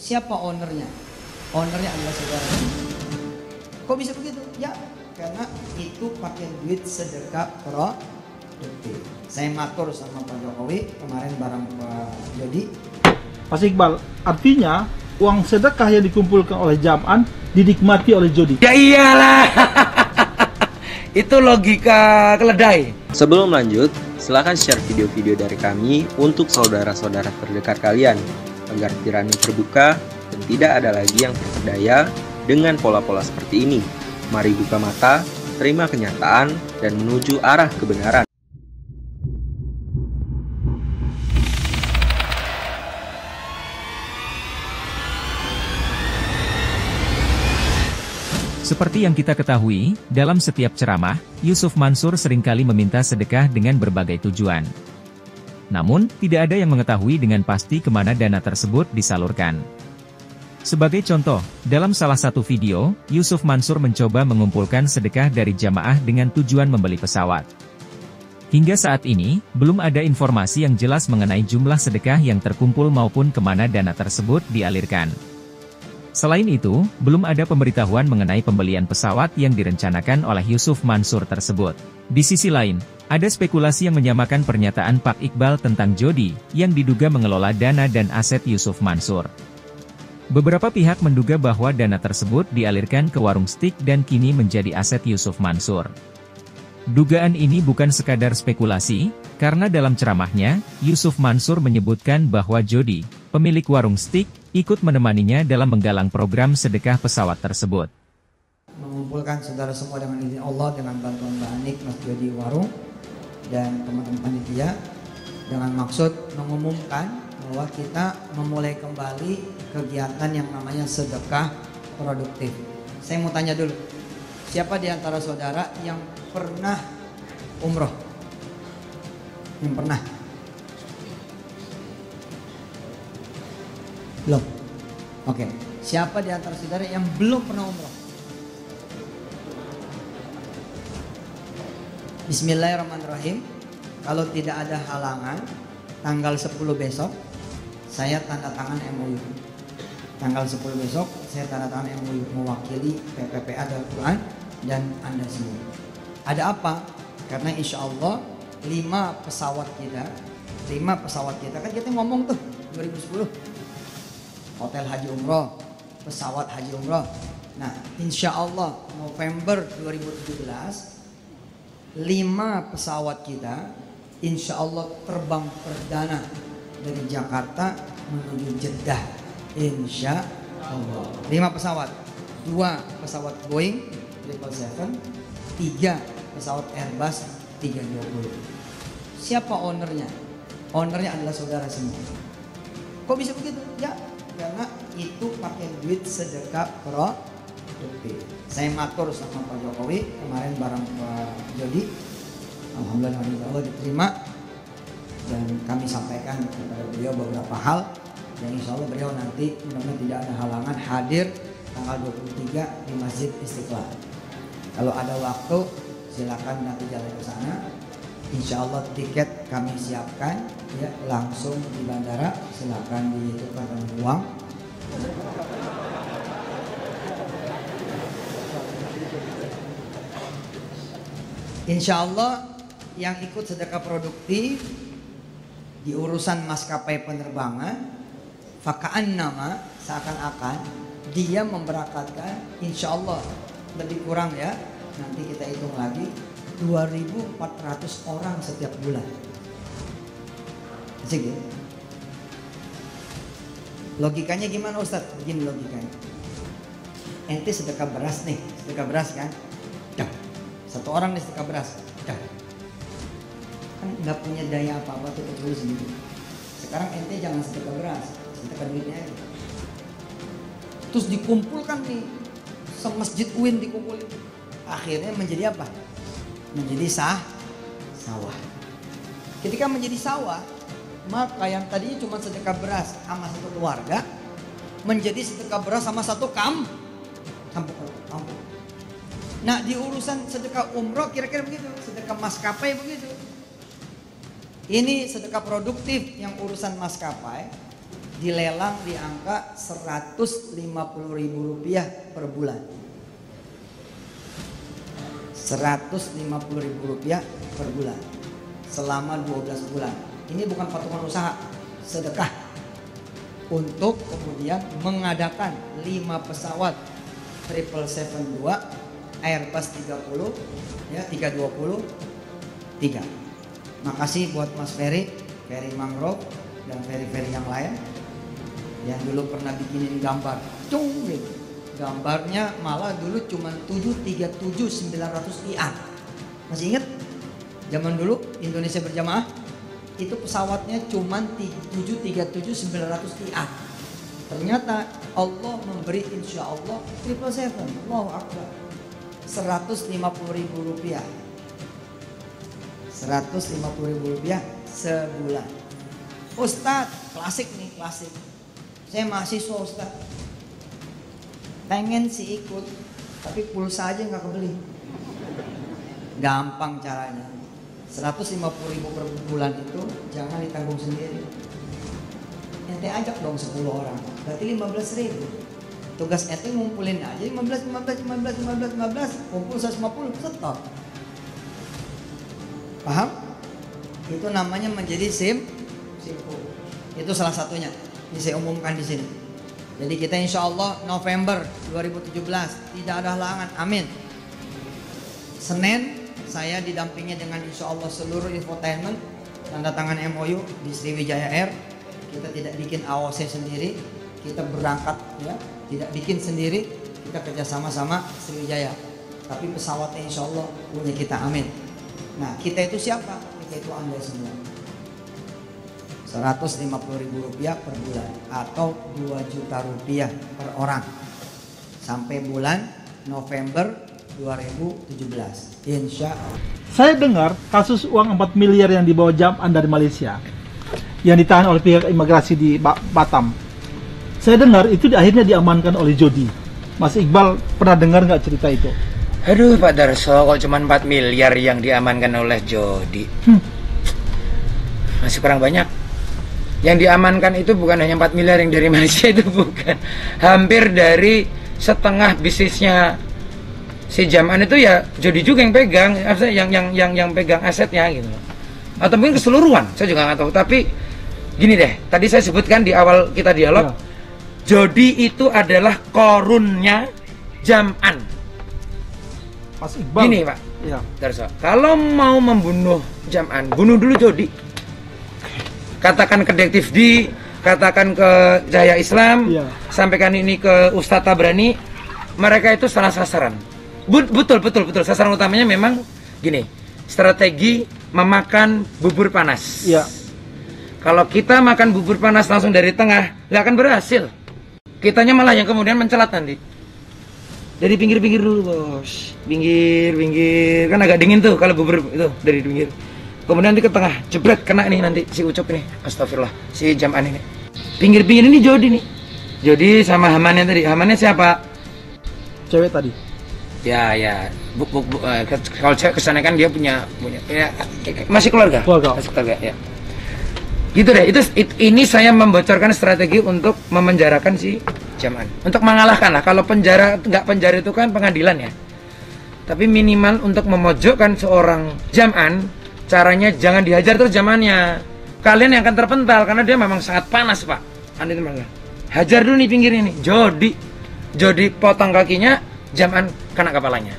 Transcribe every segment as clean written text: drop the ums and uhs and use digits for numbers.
Siapa ownernya? Ownernya adalah saudara. Kok bisa begitu? Ya, karena itu pakai duit sedekah produktif. Saya matur sama Pak Jokowi kemarin bareng Pak Jody. Mas Iqbal, artinya uang sedekah yang dikumpulkan oleh Jam'an dinikmati oleh Jody. Ya iyalah. Itu logika keledai. Sebelum lanjut, silakan share video-video dari kami untuk saudara-saudara terdekat kalian agar tirani terbuka dan tidak ada lagi yang terperdaya dengan pola-pola seperti ini. Mari buka mata, terima kenyataan, dan menuju arah kebenaran. Seperti yang kita ketahui, dalam setiap ceramah, Yusuf Mansur seringkali meminta sedekah dengan berbagai tujuan. Namun, tidak ada yang mengetahui dengan pasti kemana dana tersebut disalurkan. Sebagai contoh, dalam salah satu video, Yusuf Mansur mencoba mengumpulkan sedekah dari jamaah dengan tujuan membeli pesawat. Hingga saat ini, belum ada informasi yang jelas mengenai jumlah sedekah yang terkumpul maupun kemana dana tersebut dialirkan. Selain itu, belum ada pemberitahuan mengenai pembelian pesawat yang direncanakan oleh Yusuf Mansur tersebut. Di sisi lain, ada spekulasi yang menyamakan pernyataan Pak Iqbal tentang Jody, yang diduga mengelola dana dan aset Yusuf Mansur. Beberapa pihak menduga bahwa dana tersebut dialirkan ke warung stik dan kini menjadi aset Yusuf Mansur. Dugaan ini bukan sekadar spekulasi, karena dalam ceramahnya, Yusuf Mansur menyebutkan bahwa Jody, pemilik warung stik, ikut menemaninya dalam menggalang program sedekah pesawat tersebut. Mengumpulkan saudara semua dengan izin Allah, dengan bantuan Mbak Anik, Mas Jody Warung, dan teman-teman panitia, dengan maksud mengumumkan bahwa kita memulai kembali kegiatan yang namanya sedekah produktif. Saya mau tanya dulu, siapa di antara saudara yang pernah umroh? Yang pernah? Belum? Oke. Siapa di antara saudara yang belum pernah umroh? Bismillahirrahmanirrahim. Kalau tidak ada halangan, tanggal 10 besok saya tanda tangan MOU. Tanggal 10 besok saya tanda tangan MOU mewakili PPPA Al-Quran dan Anda semua. Ada apa? Karena insya Allah 5 pesawat kita kan kita ngomong tuh 2010 hotel haji umroh, pesawat haji umroh. Nah, insya Allah November 2017 5 pesawat kita insya Allah terbang perdana dari Jakarta menuju Jeddah. Insya Allah 5 pesawat, 2 pesawat Boeing 777, 3 pesawat Airbus 320. Siapa ownernya? Ownernya adalah saudara semua. Kok bisa begitu? Ya, karena itu pakai duit sedekah produktif. Saya matur sama Pak Jokowi kemarin bareng Pak Jody. Alhamdulillah diterima dan kami sampaikan kepada beliau beberapa hal yang insya Allah beliau nanti mudah-mudahan tidak ada halangan hadir tanggal 23 di Masjid Istiqlal. Kalau ada waktu silakan nanti jalan ke sana. Insya Allah tiket kami siapkan ya langsung di bandara, silakan ditukar dengan uang. Insya Allah yang ikut sedekah produktif di urusan maskapai penerbangan, fakaan nama seakan-akan dia memberangkatkan insya Allah lebih kurang ya, nanti kita hitung lagi 2.400 orang setiap bulan. Asik ya? Logikanya gimana Ustadz? Begini logikanya. Ente sedekah beras nih, sedekah beras kan? Dah. Satu orang nih sedekah beras. Dah. Kan nggak punya daya apa-apa tuh kecuali sendiri. Sekarang ente jangan sedekah beras, sedekah duitnya aja. Terus dikumpulkan nih, semasjid UIN dikumpulin. Akhirnya menjadi apa? Menjadi sawah. Ketika menjadi sawah, maka yang tadinya cuma sedekah beras sama satu keluarga menjadi sedekah beras sama satu kampung. Nah, di urusan sedekah umroh kira-kira begitu, sedekah maskapai begitu. Ini sedekah produktif yang urusan maskapai dilelang di angka Rp150.000 per bulan. Rp150.000 per bulan selama 12 bulan. Ini bukan patungan usaha, sedekah untuk kemudian mengadakan 5 pesawat 772 Airbus 30 ya 323. Makasih buat Mas Ferry Mangrove dan Ferry yang lain yang dulu pernah bikinin gambar. Gitu. Gambarnya malah dulu cuma 737.900 IAR. Masih ingat? Zaman dulu Indonesia Berjamaah itu pesawatnya cuma 737.900 IAR. Ternyata Allah memberi insya Allah 777. Allahu Akbar. Rp150.000. Rp150.000 sebulan. Ustadz, klasik nih, klasik. Saya mahasiswa Ustadz. Pengen sih ikut, tapi pulsa aja nggak kebeli. Gampang caranya. 150.000 per bulan itu jangan ditanggung sendiri. Ente ajak dong 10 orang, berarti 15.000. Tugas ente ngumpulin aja 15, kumpul 150, stop. Paham? Itu namanya menjadi simpu. Itu salah satunya. Ini saya umumkan di sini. Jadi kita insya Allah November 2017 tidak ada halangan. Amin. Senin saya didampingi dengan insya Allah seluruh infotainment, tanda tangan MOU di Sriwijaya Air. Kita tidak bikin AOC sendiri, kita berangkat ya, tidak bikin sendiri, kita kerjasama sama Sriwijaya. Tapi pesawatnya insya Allah punya kita, amin. Nah kita itu siapa? Kita itu Anda semua. Rp150.000 per bulan atau Rp2 juta per orang sampai bulan November 2017 insya Allah. Saya dengar kasus uang 4 miliar yang dibawa Jam'an dari Malaysia yang ditahan oleh pihak imigrasi di Batam. Saya dengar itu akhirnya diamankan oleh Jody. Mas Iqbal pernah dengar nggak cerita itu? Aduh Pak Darso, kok cuma 4 miliar yang diamankan oleh Jody? Masih kurang banyak. Yang diamankan itu bukan hanya 4 miliar yang dari Malaysia, itu bukan. Hampir dari setengah bisnisnya si Jam'an itu ya Jody juga yang pegang, yang pegang asetnya gitu. Atau mungkin keseluruhan, saya juga nggak tahu. Tapi gini deh, tadi saya sebutkan di awal kita dialog, Jody itu adalah korunnya Jam'an. Mas Iqbal. Gini Pak, ya. Darso, kalau mau membunuh Jam'an, bunuh dulu Jody. Katakan ke Detektif D, katakan ke Cahaya Islam, sampaikan ini ke Ustadz Tabrani, mereka itu salah sasaran. Betul. Sasaran utamanya memang gini, strategi memakan bubur panas. Ya. Kalau kita makan bubur panas langsung dari tengah, nggak akan berhasil. Kitanya malah yang kemudian mencelat nanti. Dari pinggir-pinggir dulu bos, pinggir, kan agak dingin tuh kalau bubur itu dari pinggir. Kemudian nanti ke tengah, jebret, kena nih nanti si Ucup ini, astagfirullah, si Jam'an ini. Pinggir-pinggir ini Jody nih. Jody sama Hamannya tadi. Hamannya siapa? Cewek tadi. Ya. Kalau cewek kesana kan dia punya ya, masih keluarga. Masih keluarga, ya. Gitu deh. Ini saya membocorkan strategi untuk memenjarakan si Jam'an. Untuk mengalahkan lah. Kalau nggak penjara itu kan pengadilan ya. Tapi minimal untuk memojokkan seorang Jam'an, caranya jangan dihajar terus Jam'annya. Kalian yang akan terpental karena dia memang sangat panas Pak. Anda teman-teman. Hajar dulu nih pinggir ini. Jody potong kakinya, Jam'an kena kepalanya.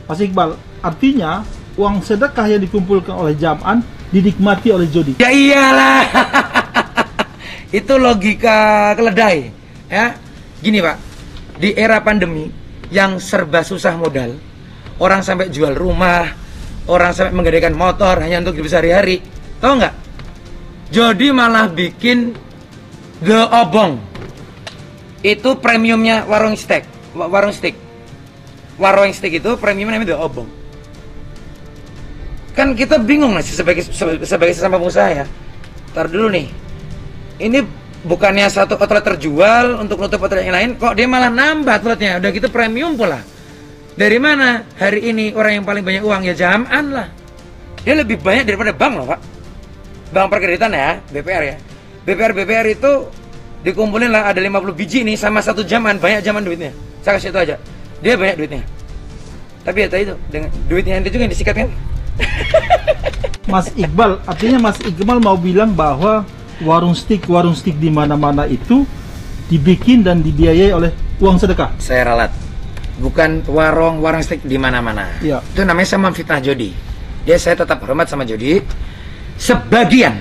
Mas Iqbal, artinya uang sedekah yang dikumpulkan oleh Jam'an dinikmati oleh Jody. Ya iyalah. Itu logika keledai. Ya. Gini Pak, di era pandemi yang serba susah modal, orang sampai jual rumah, orang sampai menggadaikan motor hanya untuk hidup sehari-hari. Tahu nggak? Jody malah bikin The Obong. Itu premiumnya warung steak. Warung steak itu premiumnya namanya The Obong. Kan kita bingung lah sebagai sesama pengusaha ya. Ntar dulu nih. Ini bukannya satu outlet terjual untuk nutup outlet yang lain, kok dia malah nambah outletnya. Udah gitu premium pula. Dari mana hari ini orang yang paling banyak uang ya Jam'an lah. Dia lebih banyak daripada bank loh Pak. Bank perkreditan ya, BPR ya. BPR itu dikumpulin lah, ada 50 biji nih sama 1 jaman, banyak jaman duitnya. Saya kasih itu aja, dia banyak duitnya. Tapi ya itu dengan duitnya itu juga yang disikat kan. Mas Iqbal, artinya Mas Iqbal mau bilang bahwa warung steak di mana-mana itu dibikin dan dibiayai oleh uang sedekah. Saya ralat, bukan warung steak di mana-mana. Ya. Itu namanya saya memfitnah Jody. Dia saya tetap hormat sama Jody. Sebagian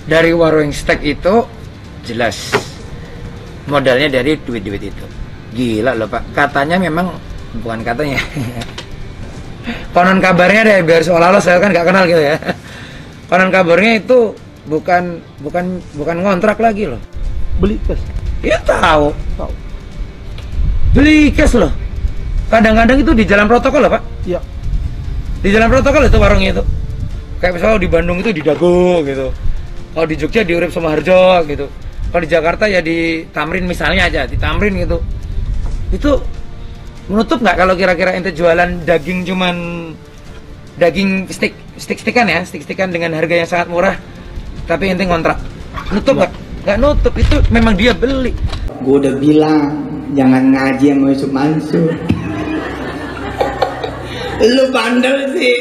dari warung steak itu jelas modalnya dari duit-duit itu. Gila loh Pak, katanya memang bukan katanya. Konon kabarnya deh, biar seolah-olah saya kan nggak kenal gitu ya. Konon kabarnya itu bukan ngontrak lagi loh. Beli cash. Iya tahu. Beli cash loh. Kadang-kadang itu di jalan protokol loh Pak. Iya. Di jalan protokol itu warungnya itu. Kayak misalnya di Bandung itu di Dago gitu. Kalau di Jogja di Urip Sumoharjo gitu. Kalau di Jakarta ya di Tamrin misalnya aja, di Tamrin gitu. Itu menutup nggak kalau kira-kira ente jualan daging cuman daging stick-stickan ya, stick-stickan dengan harga yang sangat murah, tapi ente ngontrak, nutup nggak? Nggak nutup, itu memang dia beli. Gue udah bilang jangan ngaji sama Yusuf Mansur. Lu bandel sih.